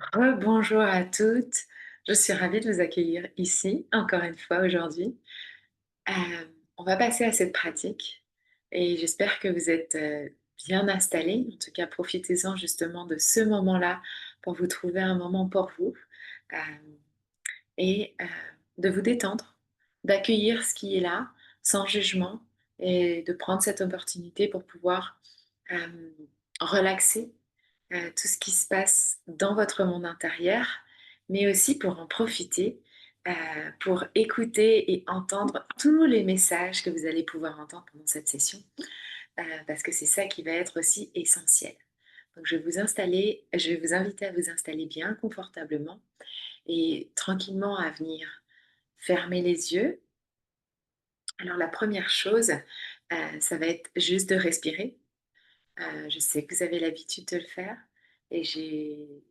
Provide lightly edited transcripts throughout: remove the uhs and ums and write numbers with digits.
Rebonjour à toutes. Je suis ravie de vous accueillir ici, encore une fois aujourd'hui. On va passer à cette pratique et j'espère que vous êtes bien installés. En tout cas, profitez-en justement de ce moment-là pour vous trouver un moment pour vous euh, et de vous détendre, d'accueillir ce qui est là sans jugement et de prendre cette opportunité pour pouvoir euh, relaxer tout ce qui se passe dans votre monde intérieur, mais aussi pour en profiter, pour écouter et entendre tous les messages que vous allez pouvoir entendre pendant cette session, parce que c'est ça qui va être aussi essentiel. Donc je vais vous inviter à vous installer bien confortablement et tranquillement à venir fermer les yeux. Alors la première chose, ça va être juste de respirer. Je sais que vous avez l'habitude de le faire et je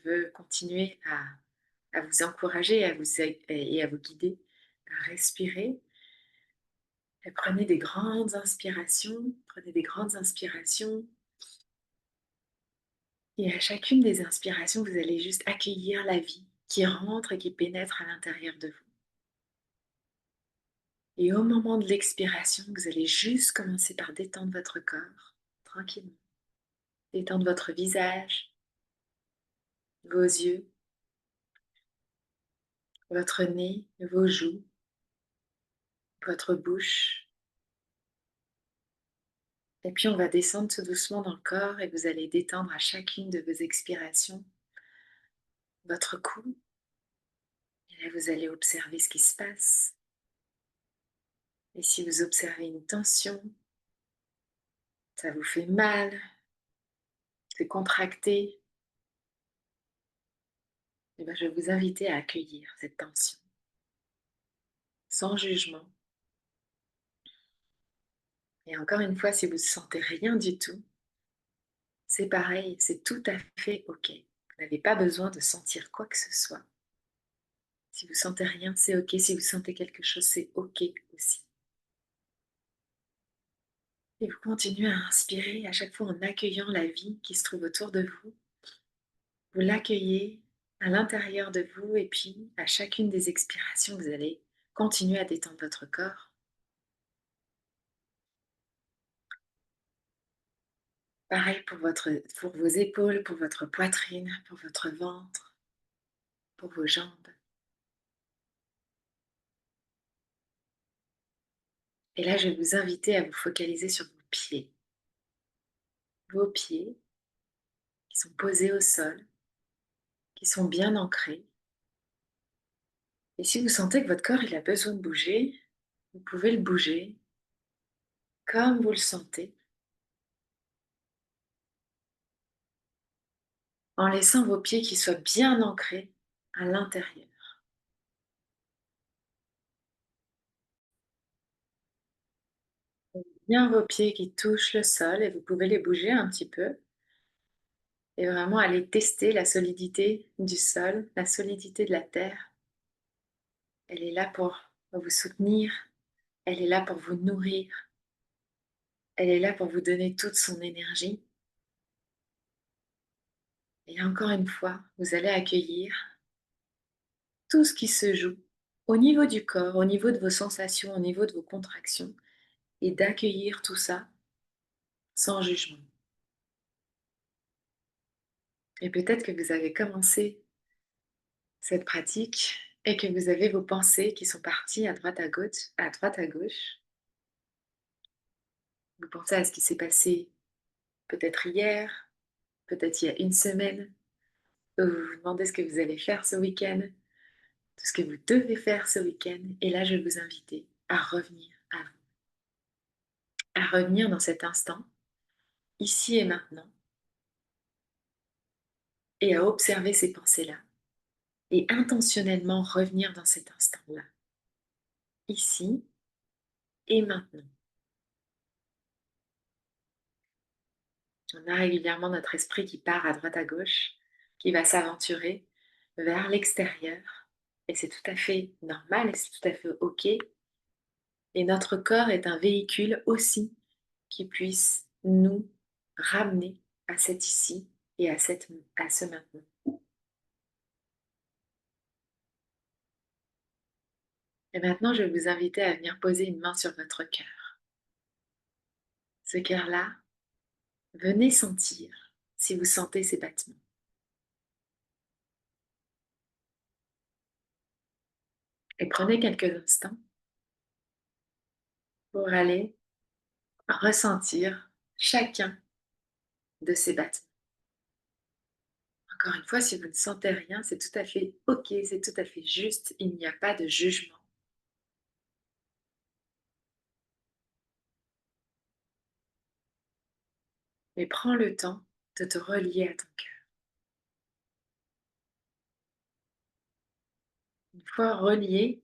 veux continuer à vous encourager et à vous guider à respirer. Et prenez des grandes inspirations, prenez des grandes inspirations. Et à chacune des inspirations, vous allez juste accueillir la vie qui rentre et qui pénètre à l'intérieur de vous. Et au moment de l'expiration, vous allez juste commencer par détendre votre corps, tranquillement. Détendre votre visage, vos yeux, votre nez, vos joues, votre bouche. Et puis on va descendre tout doucement dans le corps et vous allez détendre à chacune de vos expirations votre cou. Et là, vous allez observer ce qui se passe. Et si vous observez une tension, ça vous fait mal, c'est contracté, et bien je vais vous inviter à accueillir cette tension sans jugement. Et encore une fois, si vous ne sentez rien du tout, c'est pareil, c'est tout à fait OK. Vous n'avez pas besoin de sentir quoi que ce soit. Si vous sentez rien, c'est OK. Si vous sentez quelque chose, c'est OK aussi. Et vous continuez à inspirer à chaque fois en accueillant la vie qui se trouve autour de vous. Vous l'accueillez à l'intérieur de vous et puis à chacune des expirations, vous allez continuer à détendre votre corps. Pareil pour vos épaules, pour votre poitrine, pour votre ventre, pour vos jambes. Et là, je vais vous inviter à vous focaliser sur vos pieds. Vos pieds qui sont posés au sol, qui sont bien ancrés. Et si vous sentez que votre corps il a besoin de bouger, vous pouvez le bouger comme vous le sentez, en laissant vos pieds qui soient bien ancrés à l'intérieur. Bien vos pieds qui touchent le sol et vous pouvez les bouger un petit peu et vraiment aller tester la solidité du sol, la solidité de la terre. Elle est là pour vous soutenir, elle est là pour vous nourrir, elle est là pour vous donner toute son énergie. Et encore une fois, vous allez accueillir tout ce qui se joue au niveau du corps, au niveau de vos sensations, au niveau de vos contractions, et d'accueillir tout ça sans jugement. Et peut-être que vous avez commencé cette pratique et que vous avez vos pensées qui sont parties à droite à gauche. Vous pensez à ce qui s'est passé peut-être hier, peut-être il y a une semaine. Vous vous demandez ce que vous allez faire ce week-end, tout ce que vous devez faire ce week-end. Et là, je vais vous inviter à revenir à vous, à revenir dans cet instant, ici et maintenant, et à observer ces pensées-là. Et intentionnellement revenir dans cet instant-là, ici et maintenant. On a régulièrement notre esprit qui part à droite à gauche, qui va s'aventurer vers l'extérieur. Et c'est tout à fait normal et c'est tout à fait OK. Et notre corps est un véhicule aussi qui puisse nous ramener à cet ici et à ce maintenant. Et maintenant, je vais vous inviter à venir poser une main sur votre cœur. Ce cœur-là, venez sentir si vous sentez ses battements. Et prenez quelques instants pour aller ressentir chacun de ces battements. Encore une fois, si vous ne sentez rien, c'est tout à fait OK, c'est tout à fait juste, il n'y a pas de jugement. Mais prends le temps de te relier à ton cœur. Une fois relié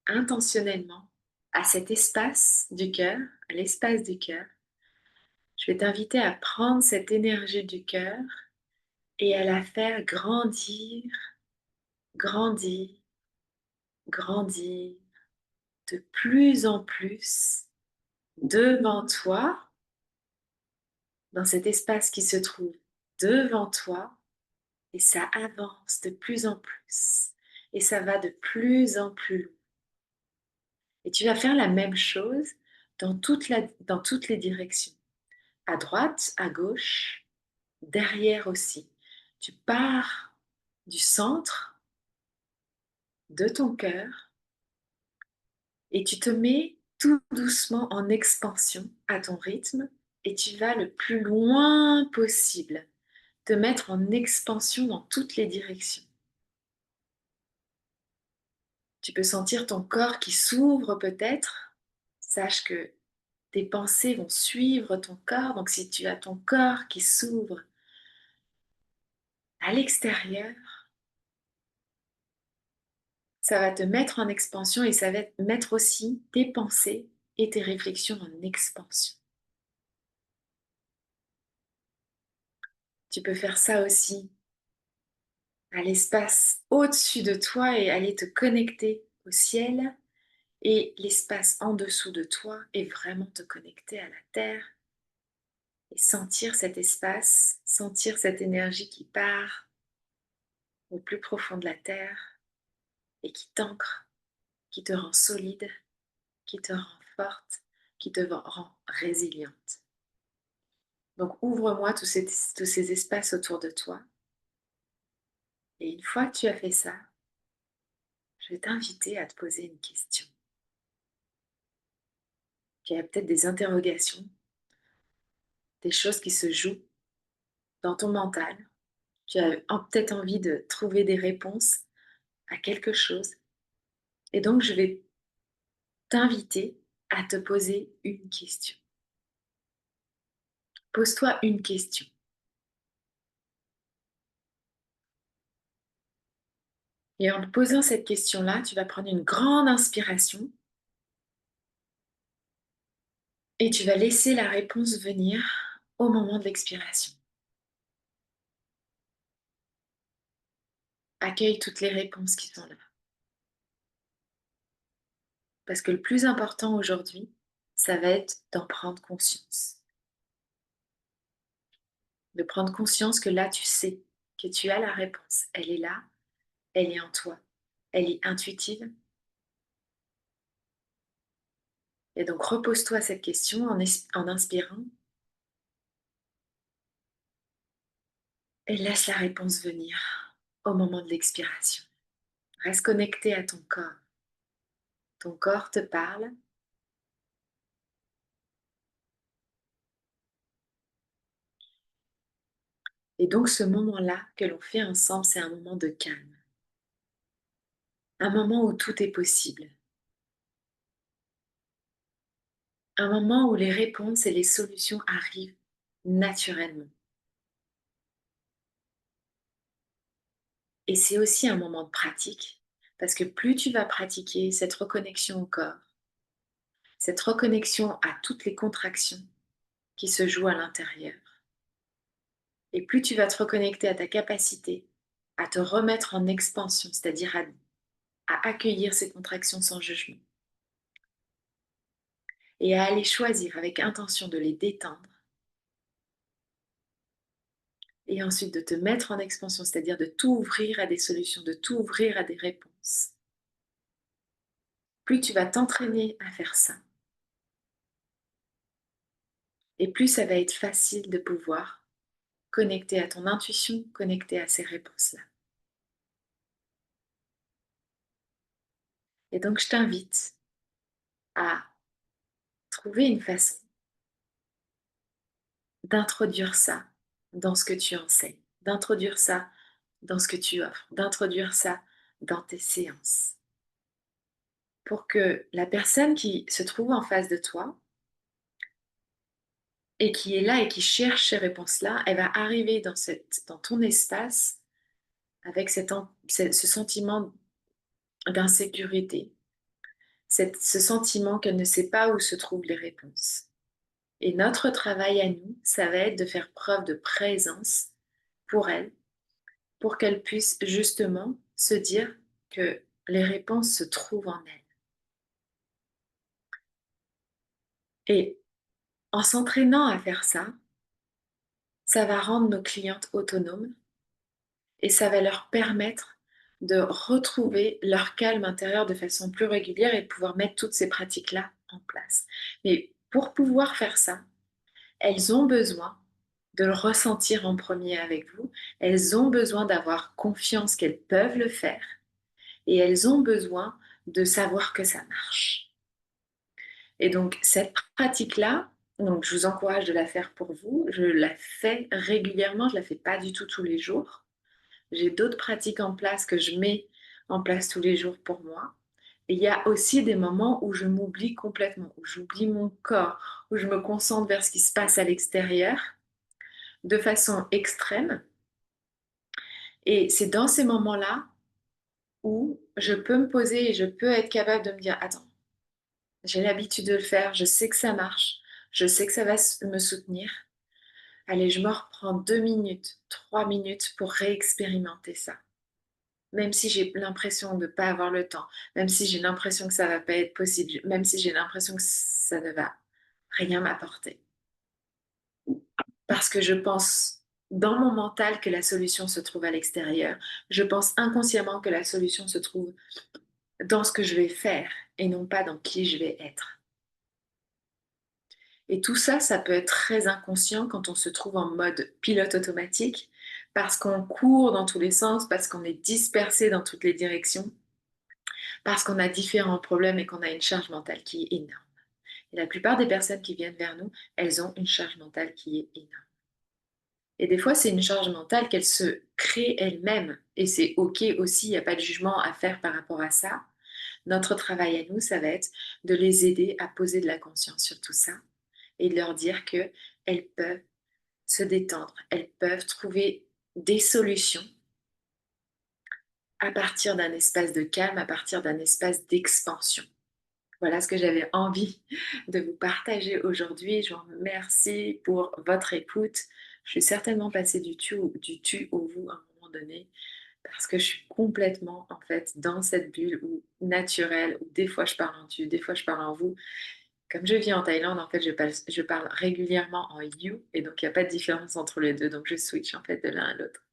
intentionnellement à cet espace du cœur, à l'espace du cœur, je vais t'inviter à prendre cette énergie du cœur et à la faire grandir, grandir, grandir de plus en plus devant toi, dans cet espace qui se trouve devant toi, et ça avance de plus en plus, et ça va de plus en plus loin. Et tu vas faire la même chose dans toutes les directions, à droite, à gauche, derrière aussi. Tu pars du centre de ton cœur et tu te mets tout doucement en expansion à ton rythme et tu vas le plus loin possible te mettre en expansion dans toutes les directions. Tu peux sentir ton corps qui s'ouvre peut-être. Sache que tes pensées vont suivre ton corps. Donc si tu as ton corps qui s'ouvre à l'extérieur, ça va te mettre en expansion et ça va mettre aussi tes pensées et tes réflexions en expansion. Tu peux faire ça aussi à l'espace au-dessus de toi et aller te connecter au ciel et l'espace en dessous de toi et vraiment te connecter à la terre et sentir cet espace, sentir cette énergie qui part au plus profond de la terre et qui t'ancre, qui te rend solide, qui te rend forte, qui te rend résiliente. Donc ouvre-moi tous ces espaces autour de toi. Et une fois que tu as fait ça, je vais t'inviter à te poser une question. Tu as peut-être des interrogations, des choses qui se jouent dans ton mental. Tu as peut-être envie de trouver des réponses à quelque chose. Et donc, je vais t'inviter à te poser une question. Pose-toi une question. Et en te posant cette question-là, tu vas prendre une grande inspiration et tu vas laisser la réponse venir au moment de l'expiration. Accueille toutes les réponses qui sont là. Parce que le plus important aujourd'hui, ça va être d'en prendre conscience. De prendre conscience que là, tu sais que tu as la réponse. Elle est là, elle est en toi, elle est intuitive. Et donc, repose-toi cette question en inspirant et laisse la réponse venir au moment de l'expiration. Reste connecté à ton corps. Ton corps te parle. Et donc, ce moment-là que l'on fait ensemble, c'est un moment de calme. Un moment où tout est possible. Un moment où les réponses et les solutions arrivent naturellement. Et c'est aussi un moment de pratique, parce que plus tu vas pratiquer cette reconnexion au corps, cette reconnexion à toutes les contractions qui se jouent à l'intérieur, et plus tu vas te reconnecter à ta capacité à te remettre en expansion, c'est-à-dire à accueillir ces contractions sans jugement, et à aller choisir avec intention de les détendre, et ensuite de te mettre en expansion, c'est-à-dire de t'ouvrir à des solutions, de t'ouvrir à des réponses. plus tu vas t'entraîner à faire ça, et plus ça va être facile de pouvoir connecter à ton intuition, connecter à ces réponses-là. Et donc, je t'invite à trouver une façon d'introduire ça dans ce que tu enseignes, d'introduire ça dans ce que tu offres, d'introduire ça dans tes séances, pour que la personne qui se trouve en face de toi et qui est là et qui cherche ces réponses-là, elle va arriver dans ton espace avec ce sentiment d'insécurité, ce sentiment qu'elle ne sait pas où se trouvent les réponses. Et notre travail à nous, ça va être de faire preuve de présence pour elle, pour qu'elle puisse justement se dire que les réponses se trouvent en elle. Et en s'entraînant à faire ça, ça va rendre nos clientes autonomes et ça va leur permettre de retrouver leur calme intérieur de façon plus régulière et de pouvoir mettre toutes ces pratiques-là en place. Mais pour pouvoir faire ça, elles ont besoin de le ressentir en premier avec vous. Elles ont besoin d'avoir confiance qu'elles peuvent le faire et elles ont besoin de savoir que ça marche. Et donc cette pratique-là, donc je vous encourage de la faire pour vous. Je la fais régulièrement, je la fais pas du tout tous les jours. J'ai d'autres pratiques en place que je mets en place tous les jours pour moi. Et il y a aussi des moments où je m'oublie complètement, où j'oublie mon corps, où je me concentre vers ce qui se passe à l'extérieur de façon extrême. Et c'est dans ces moments-là où je peux me poser et je peux être capable de me dire, attends, j'ai l'habitude de le faire, je sais que ça marche, je sais que ça va me soutenir. Allez, je me reprends 2 minutes, 3 minutes pour réexpérimenter ça. Même si j'ai l'impression de ne pas avoir le temps, même si j'ai l'impression que ça ne va pas être possible, même si j'ai l'impression que ça ne va rien m'apporter. Parce que je pense dans mon mental que la solution se trouve à l'extérieur. Je pense inconsciemment que la solution se trouve dans ce que je vais faire et non pas dans qui je vais être. Et tout ça, ça peut être très inconscient quand on se trouve en mode pilote automatique, parce qu'on court dans tous les sens, parce qu'on est dispersé dans toutes les directions, parce qu'on a différents problèmes et qu'on a une charge mentale qui est énorme. Et la plupart des personnes qui viennent vers nous, elles ont une charge mentale qui est énorme. Et des fois, c'est une charge mentale qu'elles se créent elles-mêmes. Et c'est OK aussi, il n'y a pas de jugement à faire par rapport à ça. Notre travail à nous, ça va être de les aider à poser de la conscience sur tout ça et de leur dire qu'elles peuvent se détendre, elles peuvent trouver des solutions à partir d'un espace de calme, à partir d'un espace d'expansion. Voilà ce que j'avais envie de vous partager aujourd'hui. Je vous remercie pour votre écoute. Je suis certainement passée du tu au vous à un moment donné parce que je suis complètement en fait dans cette bulle où, naturelle où des fois je parle en tu, des fois je parle en vous. Comme je vis en Thaïlande, en fait, je parle régulièrement en you et donc il n'y a pas de différence entre les deux. Donc je switch en fait de l'un à l'autre.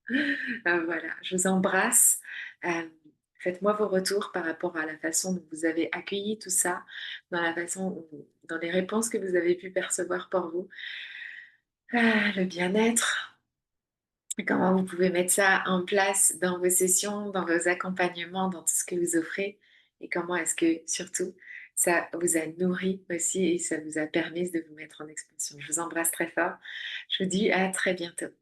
Voilà, je vous embrasse. Euh, Faites-moi vos retours par rapport à la façon dont vous avez accueilli tout ça, dans les réponses que vous avez pu percevoir pour vous. Le bien-être, et comment vous pouvez mettre ça en place dans vos sessions, dans vos accompagnements, dans tout ce que vous offrez, et comment est-ce que surtout ça vous a nourri aussi et ça vous a permis de vous mettre en expansion. Je vous embrasse très fort. Je vous dis à très bientôt.